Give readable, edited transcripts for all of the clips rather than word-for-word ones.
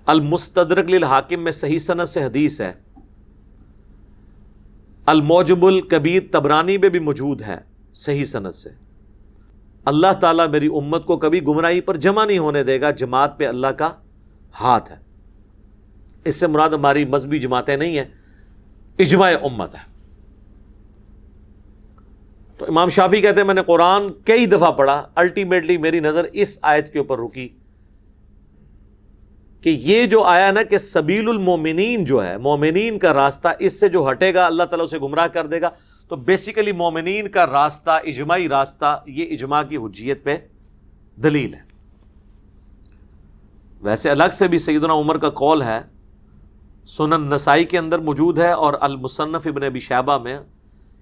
المستدرک للحاکم میں صحیح سند سے حدیث ہے، الموجب الکبیر طبرانی میں بھی موجود ہے صحیح سند سے، اللہ تعالیٰ میری امت کو کبھی گمراہی پر جمع نہیں ہونے دے گا، جماعت پہ اللہ کا ہاتھ ہے۔ اس سے مراد ہماری مذہبی جماعتیں نہیں ہیں، اجماع امت ہے۔ تو امام شافعی کہتے ہیں میں نے قرآن کئی دفعہ پڑھا، الٹیمیٹلی میری نظر اس آیت کے اوپر رکی کہ یہ جو آیا نا کہ سبیل المومنین جو ہے، مومنین کا راستہ، اس سے جو ہٹے گا اللہ تعالیٰ اسے گمراہ کر دے گا۔ تو بیسیکلی مومنین کا راستہ، اجماعی راستہ، یہ اجماع کی حجیت پہ دلیل ہے۔ ویسے الگ سے بھی سیدنا عمر کا قول ہے، سنن نسائی کے اندر موجود ہے اور المصنف ابن ابی شیبہ میں،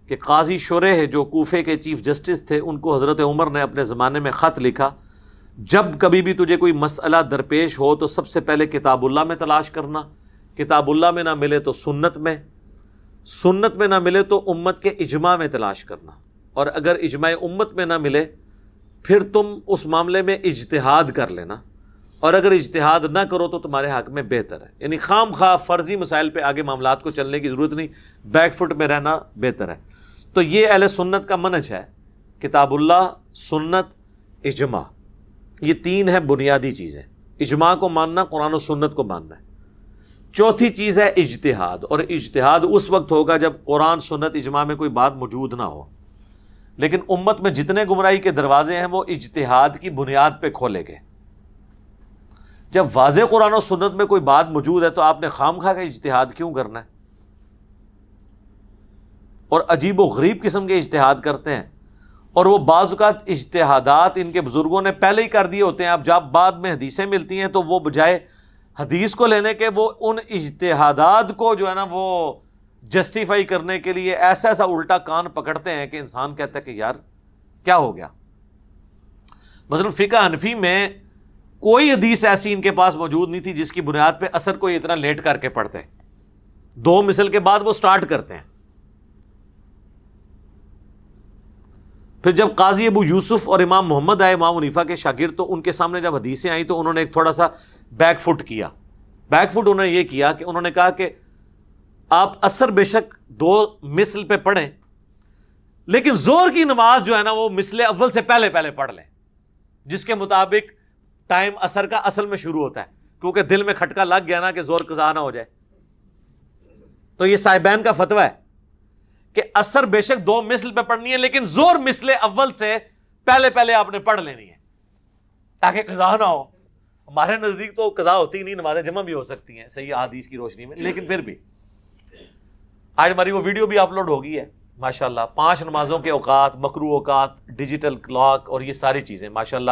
کہ قاضی شریح جو کوفے کے چیف جسٹس تھے، ان کو حضرت عمر نے اپنے زمانے میں خط لکھا، جب کبھی بھی تجھے کوئی مسئلہ درپیش ہو تو سب سے پہلے کتاب اللہ میں تلاش کرنا، کتاب اللہ میں نہ ملے تو سنت میں، سنت میں نہ ملے تو امت کے اجماع میں تلاش کرنا، اور اگر اجماع امت میں نہ ملے پھر تم اس معاملے میں اجتہاد کر لینا، اور اگر اجتہاد نہ کرو تو تمہارے حق میں بہتر ہے۔ یعنی خام خواہ فرضی مسائل پہ آگے معاملات کو چلنے کی ضرورت نہیں، بیک فٹ میں رہنا بہتر ہے۔ تو یہ اہل سنت کا منہج ہے، کتاب اللہ، سنت، اجماع، یہ تین ہے بنیادی چیزیں۔ اجماع کو ماننا، قرآن و سنت کو ماننا ہے۔ چوتھی چیز ہے اجتہاد، اور اجتہاد اس وقت ہوگا جب قرآن، سنت، اجماع میں کوئی بات موجود نہ ہو۔ لیکن امت میں جتنے گمراہی کے دروازے ہیں وہ اجتہاد کی بنیاد پہ کھولے گئے۔ جب واضح قرآن و سنت میں کوئی بات موجود ہے تو آپ نے خام خواہ کا اجتہاد کیوں کرنا ہے؟ اور عجیب و غریب قسم کے اجتہاد کرتے ہیں، اور وہ بعض اوقات اجتہادات ان کے بزرگوں نے پہلے ہی کر دیے ہوتے ہیں، اب جب بعد میں حدیثیں ملتی ہیں تو وہ بجائے حدیث کو لینے کے وہ ان اجتہادات کو جو ہے نا وہ جسٹیفائی کرنے کے لیے ایسا ایسا الٹا کان پکڑتے ہیں کہ انسان کہتا ہے کہ یار کیا ہو گیا۔ مثلا فقہ حنفی میں کوئی حدیث ایسی ان کے پاس موجود نہیں تھی جس کی بنیاد پہ اثر کو اتنا لیٹ کر کے پڑھتے ہیں، دو مثل کے بعد وہ سٹارٹ کرتے ہیں۔ پھر جب قاضی ابو یوسف اور امام محمد آئے، امام حنیفہ کے شاگرد، تو ان کے سامنے جب حدیثیں آئیں تو انہوں نے ایک تھوڑا سا بیک فٹ کیا۔ بیک فٹ انہوں نے یہ کیا کہ انہوں نے کہا کہ آپ اثر بے شک دو مثل پہ پڑھیں، لیکن زور کی نماز جو ہے نا وہ مثل اول سے پہلے پڑھ لیں، جس کے مطابق ٹائم اثر کا اصل میں شروع ہوتا ہے، کیونکہ دل میں کھٹکا لگ گیا نا کہ زور قضا نہ ہو جائے۔ تو یہ صاحبین کا فتویٰ ہے کہ اثر بے شک دو مثل پہ پڑھنی ہے، لیکن زور مثل اول سے پہلے آپ نے پڑھ لینی ہے تاکہ قضا نہ ہو۔ ہمارے نزدیک تو قضا ہوتی نہیں، نماز جمع بھی ہو سکتی ہیں صحیح احادیث کی روشنی میں، لیکن پھر بھی آج ہماری وہ ویڈیو بھی اپلوڈ ہو گئی ہے ماشاءاللہ، 5 نمازوں کے اوقات، مکروہ اوقات، ڈیجیٹل کلاک اور یہ ساری چیزیں ماشاءاللہ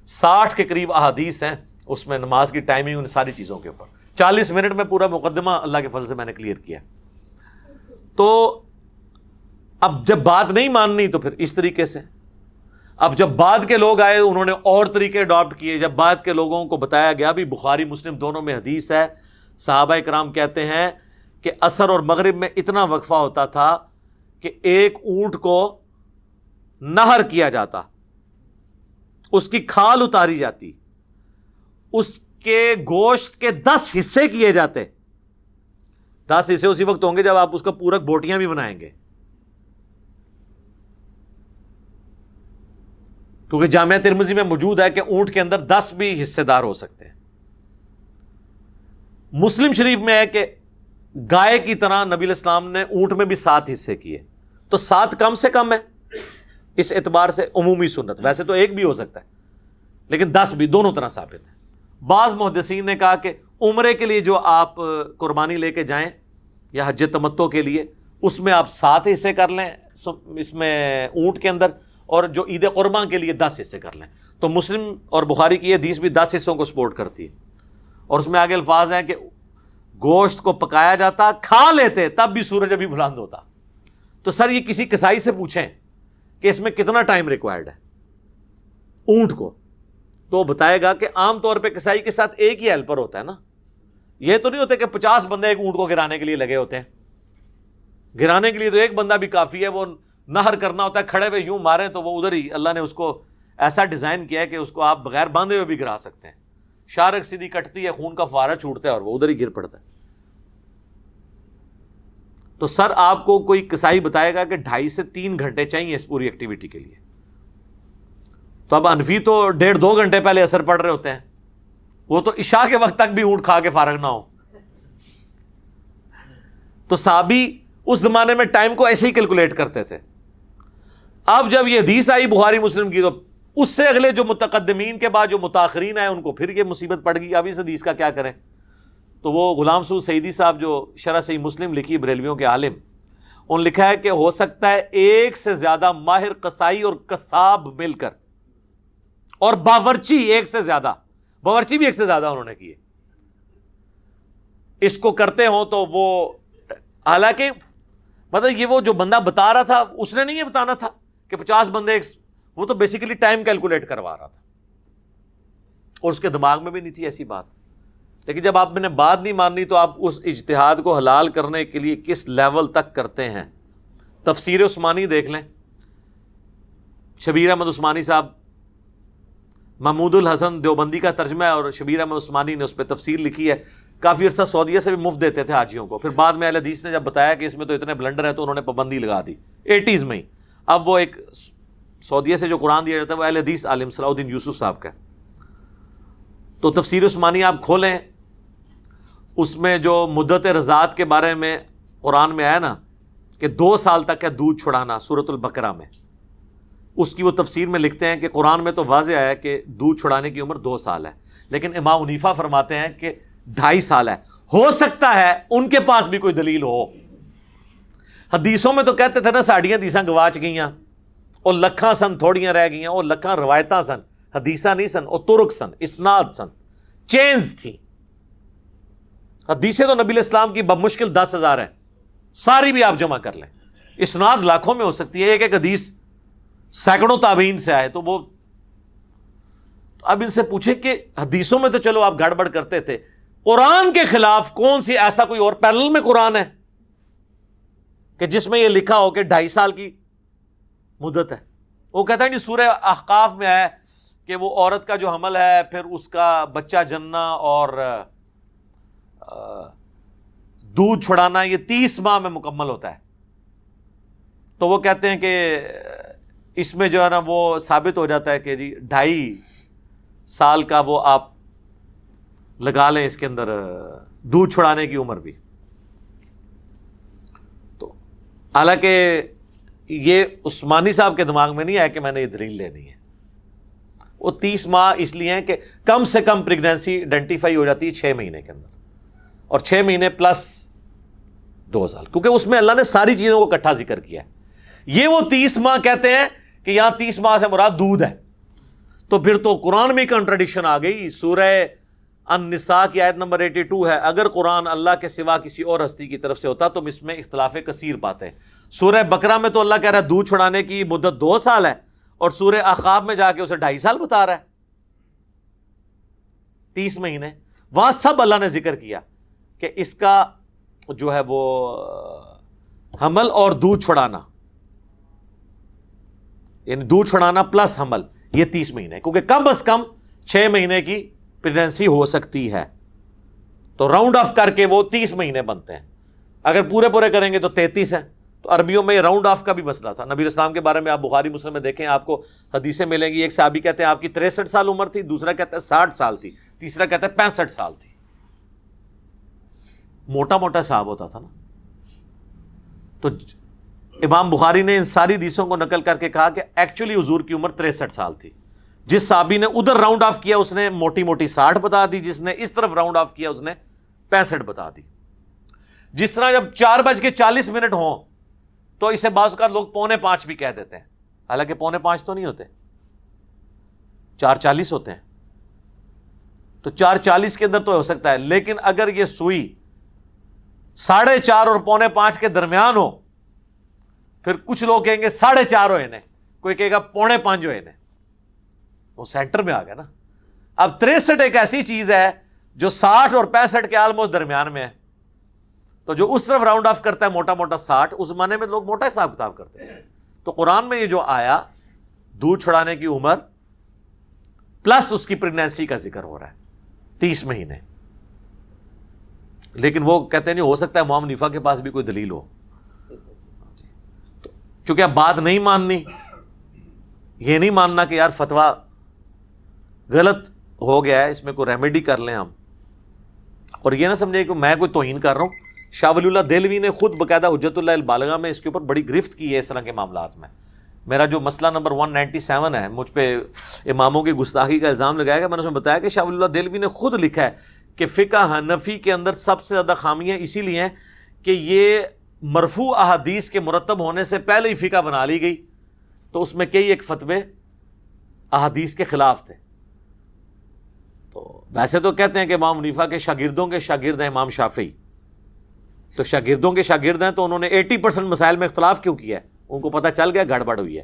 60 کے قریب احادیث ہیں اس میں، نماز کی ٹائمنگ، ان ساری چیزوں کے اوپر 40 منٹ میں پورا مقدمہ اللہ کے فضل سے میں نے کلیئر کیا۔ تو اب جب بات نہیں ماننی تو پھر اس طریقے سے، اب جب بعد کے لوگ آئے انہوں نے اور طریقے اڈاپٹ کیے، جب بعد کے لوگوں کو بتایا گیا بھی بخاری مسلم دونوں میں حدیث ہے، صحابہ کرام کہتے ہیں کہ عصر اور مغرب میں اتنا وقفہ ہوتا تھا کہ ایک اونٹ کو نہر کیا جاتا، اس کی کھال اتاری جاتی، اس کے گوشت کے 10 حصے کیے جاتے۔ 10 حصے اسی وقت ہوں گے جب آپ اس کا پورک بوٹیاں بھی بنائیں گے، کیونکہ جامعہ ترمذی میں موجود ہے کہ اونٹ کے اندر 10 بھی حصے دار ہو سکتے ہیں۔ مسلم شریف میں ہے کہ گائے کی طرح نبی علیہ السلام نے اونٹ میں بھی 7 حصے کیے، تو 7 کم سے کم ہے اس اعتبار سے عمومی سنت، ویسے تو 1 بھی ہو سکتا ہے لیکن 10 بھی، دونوں طرح ثابت ہے۔ بعض محدثین نے کہا کہ عمرے کے لیے جو آپ قربانی لے کے جائیں یا حج تمتع کے لیے، اس میں آپ 7 حصے کر لیں اس میں اونٹ کے اندر، اور جو عید قربان کے لیے 10 حصے کر لیں۔ تو مسلم اور بخاری کی یہ حدیث بھی 10 حصوں کو سپورٹ کرتی ہے، اور اس میں آگے الفاظ ہیں کہ گوشت کو پکایا جاتا، کھا لیتے تب بھی سورج ابھی بلند ہوتا۔ تو سر یہ کسی کسائی سے پوچھیں کہ اس میں کتنا ٹائم ریکوائرڈ ہے اونٹ کو، تو بتائے گا کہ عام طور پہ کسائی کے ساتھ ایک ہی ہیلپر ہوتا ہے نا، یہ تو نہیں ہوتے کہ 50 بندے ایک اونٹ کو گرانے کے لیے لگے ہوتے ہیں۔ گرانے کے لیے تو ایک بندہ بھی کافی ہے، وہ نہر کرنا ہوتا ہے، کھڑے ہوئے یوں ماریں تو وہ ادھر ہی، اللہ نے اس کو ایسا ڈیزائن کیا ہے کہ اس کو آپ بغیر باندھے ہوئے بھی گرا سکتے ہیں، شارک سیدھی کٹتی ہے، خون کا فوارہ چھوٹتا ہے اور وہ ادھر ہی گر پڑتا ہے۔ تو سر آپ کو کوئی کسائی بتائے گا کہ 2.5 سے 3 گھنٹے چاہیے اس پوری ایکٹیویٹی کے لیے، تو اب حنفی تو 1.5-2 گھنٹے پہلے اثر پڑ رہے ہوتے ہیں، وہ تو عشاء کے وقت تک بھی اونٹ کھا کے فارغ نہ ہو۔ تو صحابی اس زمانے میں ٹائم کو ایسے ہی کیلکولیٹ کرتے تھے۔ اب جب یہ حدیث آئی بخاری مسلم کی، تو اس سے اگلے جو متقدمین کے بعد جو متاخرین آئے ان کو پھر یہ مصیبت پڑ گئی، اب اس حدیث کا کیا کریں؟ تو وہ غلام سعود سعیدی صاحب جو شرح صحیح مسلم لکھی بریلویوں کے عالم، انہوں نے لکھا ہے کہ ہو سکتا ہے 1 سے زیادہ ماہر قصائی اور قصاب مل کر، اور باورچی 1 سے زیادہ، باورچی بھی 1 سے زیادہ انہوں نے کیے، اس کو کرتے ہوں تو وہ، حالانکہ مطلب یہ وہ جو بندہ بتا رہا تھا اس نے نہیں یہ بتانا تھا کہ 50 بندے، وہ تو بیسیکلی ٹائم کیلکولیٹ کروا رہا تھا، اور اس کے دماغ میں بھی نہیں تھی ایسی بات۔ لیکن جب آپ نے بات نہیں ماننی تو آپ اس اجتہاد کو حلال کرنے کے لیے کس لیول تک کرتے ہیں۔ تفسیر عثمانی دیکھ لیں، شبیر احمد عثمانی صاحب، محمود الحسن دیوبندی کا ترجمہ ہے، اور شبیر احمد عثمانی نے اس پہ تفسیر لکھی ہے۔ کافی عرصہ سعودیہ سے بھی مفت دیتے تھے حاجیوں کو، پھر بعد میں اہل حدیث نے جب بتایا کہ اس میں تو اتنے بلنڈر ہیں تو انہوں نے پابندی لگا دی 80s میں ہی۔ اب وہ ایک سعودیہ سے جو قرآن دیا جاتا ہے وہ اہل حدیث عالم صلاح الدین یوسف صاحب کا ہے۔ تو تفسیر عثمانی آپ کھولیں، اس میں جو مدت رضاعت کے بارے میں قرآن میں آیا نا کہ 2 سال تک ہے دودھ چھڑانا، سورۃ البقرہ میں، اس کی وہ تفسیر میں لکھتے ہیں کہ قرآن میں تو واضح آیا کہ دودھ چھڑانے کی عمر 2 سال ہے، لیکن امام حنیفہ فرماتے ہیں کہ 2.5 سال ہے۔ ہو سکتا ہے ان کے پاس بھی کوئی دلیل ہو۔ حدیثوں میں تو کہتے تھے نا ساڑیاں حدیثاں گواچ گئیاں، اور لکھاں سن تھوڑیاں رہ گئیاں، اور لکھاں روایتاں سن، حدیثاں نہیں سن، اور ترک سن، اسناد سن، چینز تھی۔ حدیثیں تو نبی علیہ السلام کی بمشکل 10,000 ہیں، ساری بھی آپ جمع کر لیں، اسناد لاکھوں میں ہو سکتی ہے، ایک حدیث سینکڑوں تابعین سے آئے، تو وہ اب ان سے پوچھے کہ حدیثوں میں تو چلو آپ گڑبڑ کرتے تھے، قرآن کے خلاف کون سی ایسا کوئی اور پیرل میں قرآن ہے کہ جس میں یہ لکھا ہو کہ 2.5 سال کی مدت ہے؟ وہ کہتا ہے نہیں، سورہ احقاف میں ہے کہ وہ عورت کا جو حمل ہے پھر اس کا بچہ جننا اور دودھ چھڑانا یہ 30 ماہ میں مکمل ہوتا ہے۔ تو وہ کہتے ہیں کہ اس میں جو ہے نا وہ ثابت ہو جاتا ہے کہ جی 2.5 سال کا وہ آپ لگا لیں اس کے اندر دودھ چھڑانے کی عمر بھی۔ تو حالانکہ یہ عثمانی صاحب کے دماغ میں نہیں آیا کہ میں نے یہ دلیل لینی ہے۔ وہ 30 ماہ اس لیے ہیں کہ کم سے کم پریگنینسی آئیڈینٹیفائی ہو جاتی ہے 6 مہینے کے اندر، اور 6 مہینے پلس 2 سال، کیونکہ اس میں اللہ نے ساری چیزوں کو اکٹھا ذکر کیا ہے۔ یہ وہ 30 ماہ کہتے ہیں کہ یہاں 30 ماہ سے مراد دودھ ہے، تو پھر تو قرآن میں کنٹراڈکشن آ گئی۔ سورہ النساء کی آیت نمبر 82 ہے، اگر قرآن اللہ کے سوا کسی اور ہستی کی طرف سے ہوتا تو اس میں اختلاف کثیر پاتے۔ سورہ بقرہ میں تو اللہ کہہ رہا ہے دودھ چھڑانے کی مدت 2 سال ہے، اور سورہ احقاف میں جا کے اسے 2.5 سال بتا رہا ہے، 30 مہینے۔ وہاں سب اللہ نے ذکر کیا کہ اس کا جو ہے وہ حمل اور دودھ چھڑانا، یعنی دودھ چھڑانا پلس حمل، یہ 30 مہینے، کیونکہ کم از کم 6 مہینے کی پریگنینسی ہو سکتی ہے، تو راؤنڈ آف کر کے وہ 30 مہینے بنتے ہیں۔ اگر پورے پورے کریں گے تو 33 ہیں۔ تو عربیوں میں راؤنڈ آف کا بھی مسئلہ تھا۔ نبی اسلام کے بارے میں آپ بخاری مسلم میں دیکھیں، آپ کو حدیثیں ملیں گی، ایک صحابی کہتے ہیں آپ کی 63 سال عمر تھی، دوسرا کہتا ہے 60 سال تھی، تیسرا کہتا ہے 65 سال تھی۔ موٹا موٹا حساب ہوتا تھا نا۔ تو امام بخاری نے ان ساری حدیثوں کو نقل کر کے کہا کہ ایکچولی حضور کی عمر 63 سال تھی۔ جس صحابی نے ادھر راؤنڈ آف کیا اس نے موٹی موٹی 60 بتا دی، جس نے اس طرف راؤنڈ آف کیا اس نے 65 بتا دی۔ جس طرح جب 4:40 ہوں تو اسے بعض اوقات لوگ 4:45 بھی کہہ دیتے ہیں، حالانکہ 4:45 تو نہیں ہوتے، 4:40 ہوتے ہیں۔ تو 4:40 کے اندر تو ہو سکتا ہے، لیکن اگر یہ سوئی 4:30 اور 4:45 کے درمیان ہو، پھر کچھ لوگ کہیں گے 4:30 ہوئے نے، کوئی کہے گا 4:45 ہوئے نے، وہ سینٹر میں آ گیا نا۔ اب 63 ایک ایسی چیز ہے جو 60 اور 65 کے آلموسٹ درمیان میں ہے، تو جو اس طرف راؤنڈ آف کرتا ہے موٹا موٹا 60، اس زمانے میں لوگ موٹا حساب کتاب کرتے ہیں۔ تو قرآن میں یہ جو آیا دودھ چھڑانے کی عمر پلس اس کی پریگنینسی کا ذکر ہو رہا ہے، 30 مہینے. لیکن وہ کہتے ہیں نہیں ہو سکتا ہے امام حنیفہ کے پاس بھی کوئی دلیل ہو. چونکہ اب بات نہیں ماننی, یہ نہیں ماننا کہ یار فتویٰ غلط ہو گیا ہے, اس میں کوئی ریمیڈی کر لیں ہم. اور یہ نہ سمجھے کہ میں کوئی توہین کر رہا ہوں. شاہ ولی اللہ دہلوی نے خود باقاعدہ حجت اللہ البالغہ میں اس کے اوپر بڑی گرفت کی ہے اس طرح کے معاملات میں. میرا جو مسئلہ نمبر 197 ہے, مجھ پہ اماموں کی گستاخی کا الزام لگایا گیا, میں نے اس میں بتایا کہ شاہ ولی اللہ دہلوی نے خود لکھا ہے کہ فقہ حنفی کے اندر سب سے زیادہ خامیاں اسی لیے ہیں کہ یہ مرفوع احادیث کے مرتب ہونے سے پہلے ہی فقہ بنا لی گئی, تو اس میں کئی ایک فتوے احادیث کے خلاف تھے. تو ویسے تو کہتے ہیں کہ امام حنیفہ کے شاگردوں کے شاگرد ہیں امام شافعی, تو شاگردوں کے شاگرد ہیں تو انہوں نے 80% مسائل میں اختلاف کیوں کیا ہے؟ ان کو پتہ چل گیا گڑبڑ ہوئی ہے.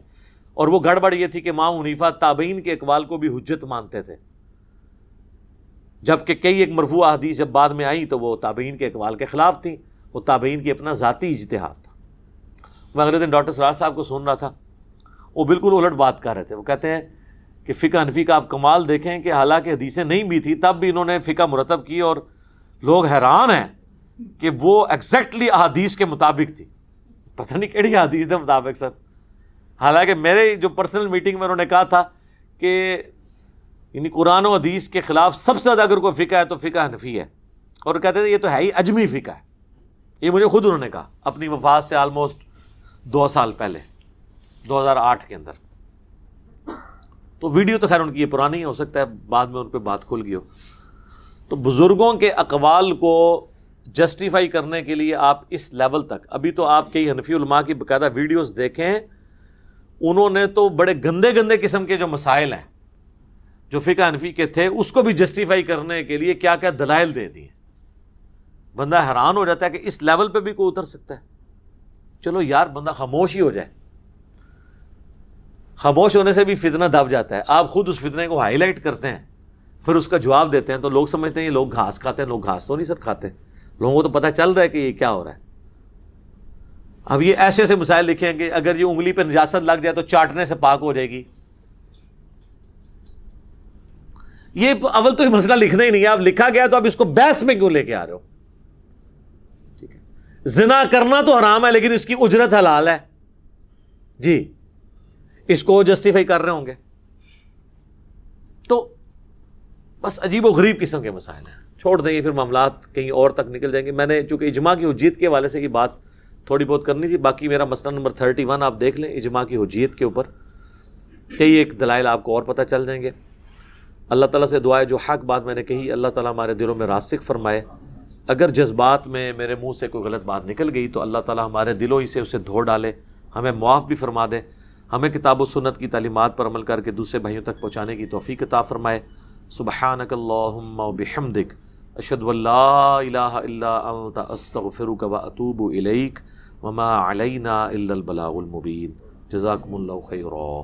اور وہ گڑبڑ یہ تھی کہ امام حنیفہ تابعین کے اقوال کو بھی حجت مانتے تھے, جبکہ کئی ایک مرفوع احادیث جب بعد میں آئیں تو وہ تابعین کے اقوال کے خلاف تھیں. وہ تابعین کی اپنا ذاتی اجتہاد تھا. میں اگلے دن ڈاکٹر سراج صاحب کو سن رہا تھا, وہ بالکل الٹ بات کر رہے تھے. وہ کہتے ہیں کہ فقہ حنفی کا آپ کمال دیکھیں کہ حالانکہ حدیثیں نہیں بھی تھی تب بھی انہوں نے فقہ مرتب کی, اور لوگ حیران ہیں کہ وہ ایگزیکٹلی احادیث کے مطابق تھی. پتہ نہیں کیڑی حدیث کے مطابق سر. حالانکہ میرے جو پرسنل میٹنگ میں انہوں نے کہا تھا کہ یعنی قرآن و حدیث کے خلاف سب سے زیادہ اگر کوئی فقہ ہے تو فقہ حنفی ہے. اور کہتے تھے یہ تو ہے ہی اجمی فقہ ہے. یہ مجھے خود انہوں نے کہا اپنی وفات سے آلموسٹ 2 سال پہلے, 2008 کے اندر. تو ویڈیو تو خیر ان کی یہ پرانی ہے, ہو سکتا ہے بعد میں ان پہ بات کھل گئی ہو. تو بزرگوں کے اقوال کو جسٹیفائی کرنے کے لیے آپ اس لیول تک, ابھی تو آپ کئی حنفی علماء کی باقاعدہ ویڈیوز دیکھیں, انہوں نے تو بڑے گندے گندے قسم کے جو مسائل ہیں جو فقہ حنفی کے تھے اس کو بھی جسٹیفائی کرنے کے لیے کیا کیا دلائل دے دیے. بندہ حیران ہو جاتا ہے کہ اس لیول پہ بھی کوئی اتر سکتا ہے. چلو یار بندہ خاموش ہی ہو جائے, خاموش ہونے سے بھی فتنہ دب جاتا ہے. آپ خود اس فتنے کو ہائی لائٹ کرتے ہیں, پھر اس کا جواب دیتے ہیں, تو لوگ سمجھتے ہیں یہ لوگ گھاس کھاتے ہیں. لوگ گھاس تو نہیں سر کھاتے, لوگوں کو تو پتہ چل رہا ہے کہ یہ کیا ہو رہا ہے. اب یہ ایسے ایسے مسائل لکھے ہیں کہ اگر یہ انگلی پہ نجاست لگ جائے تو چاٹنے سے پاک ہو جائے گی. یہ اول تو یہ مسئلہ لکھنا ہی نہیں ہے, اب لکھا گیا تو اب اس کو بحث میں کیوں لے کے آ رہے ہو؟ ٹھیک ہے, زنا کرنا تو حرام ہے لیکن اس کی اجرت حلال ہے جی, اس کو جسٹیفائی کر رہے ہوں گے. تو بس عجیب و غریب قسم کے مسائل ہیں. چھوڑ دیں گے, پھر معاملات کہیں اور تک نکل جائیں گے. میں نے چونکہ اجماع کی حجیت کے حوالے سے یہ بات تھوڑی بہت کرنی تھی, باقی میرا مسئلہ نمبر 31 آپ دیکھ لیں, اجماع کی حجیت کے اوپر کئی ایک دلائل آپ کو اور پتہ چل جائیں گے. اللہ تعالیٰ سے دعا ہے جو حق بات میں نے کہی اللہ تعالیٰ ہمارے دلوں میں راسخ فرمائے. اگر جذبات میں میرے منہ سے کوئی غلط بات نکل گئی تو اللہ تعالیٰ ہمارے دلوں ہی سے اسے دھو ڈالے, ہمیں معاف بھی فرما دے, ہمیں کتاب و سنت کی تعلیمات پر عمل کر کے دوسرے بھائیوں تک پہنچانے کی توفیق عطا فرمائے. سبحانک اللہم و بحمدک اشہد ان لا الہ الا انت استغفرک و اتوب الیک وما علینا الا البلاغ المبین. جزاکم اللہ خیرا.